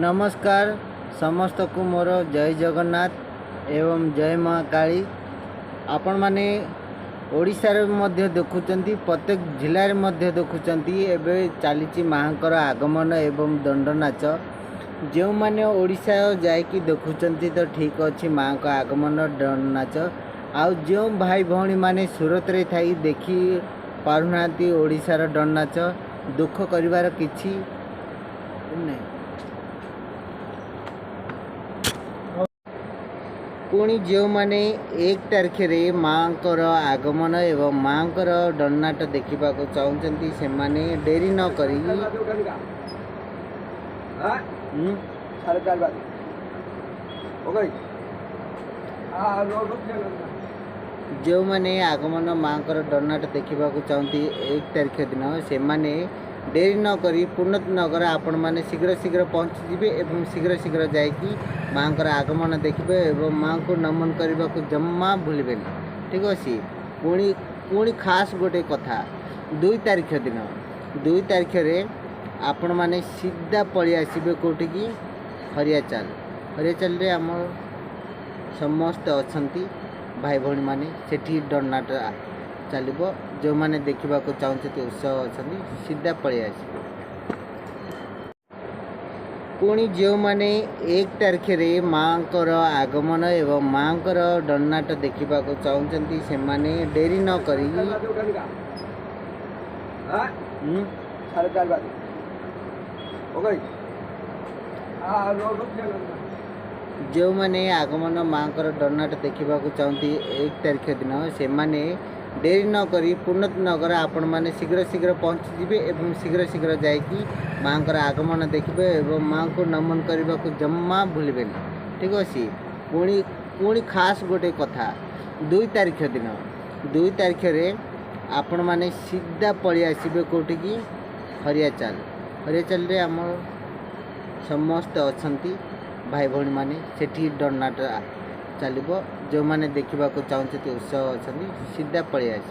नमस्कार समस्त को मोर जय जगन्नाथ एवं जय महाकाली। आपण माने ओडिशार मध्य देखुचंती, प्रत्येक जिले मध्य देखुचंती एबे चली माँकर आगमन एवं दंड नाच। जो मैंने ओडिशा जाकि देखुचंती तो ठीक अच्छी माँ का आगमन दंड नाच। आउ जो भाई भौणी माने सूरत रे थाई देखी पारुनांती ओडिशार दंड नाच, दुख करिवार किछि नहीं। पुणी जो मैंने 1 तारिख रे माँकर आगमन एवं माँकर दंडनाट देखा चाहते से माने डेरी न करी जो मैंने आगमन माँकर दंडनाट देखा चाहती 1 तारिख दिन से माने डेरी न करी पूर्णत नगर आपण मैंने शीघ्र शीघ्र पहुँचीजे एवं शीघ्र शीघ्र जाकि माँकर आगमन देखिए एवं माँ को नमन करने को जम्मा भूलिबे। ठीक अच्छे। पुणी पुणी खास गोटे कथा 2 तारिख दिन 2 तारिख रे आपण मैंने सीधा पलि आसबे कौटी की हरियाचाल रे आम समस्त अच्छी भाई भौणी मैंने सेठी दंडनाट चलो। जो मैंने देखा चाहते उत्साह अच्छा सीधा पलि आस। पुणी जो मैंने 1 तारिख रे माँकर आगमन एवं माँकर दंडनाट देखा चाहते से माने डेरी न करी जो मैंने आगमन माँकर दंडनाट देखा चाहती 1 तारिख दिन से माने डेरी न करी पूर्णत नगर आपण मैंने शीघ्र शीघ्र पहुँचीजे एवं शीघ्र शीघ्र जाकि माँकर आगमन देखिए एवं माँ को नमन करने को जम्मा भूलिबे। ठीक अच्छे। पुणी पुणी खास गोटे कथा 2 तारिख दिन 2 तारिख रे आपण मैंने सीधा पलि आसबे कौटी की हरियाचाल रे आम समस्त अच्छी भाई भौणी मैंने सेठी दंडनाट चलो। जो मैंने देखा चाहते उत्साह अच्छा सीधा पलि आस।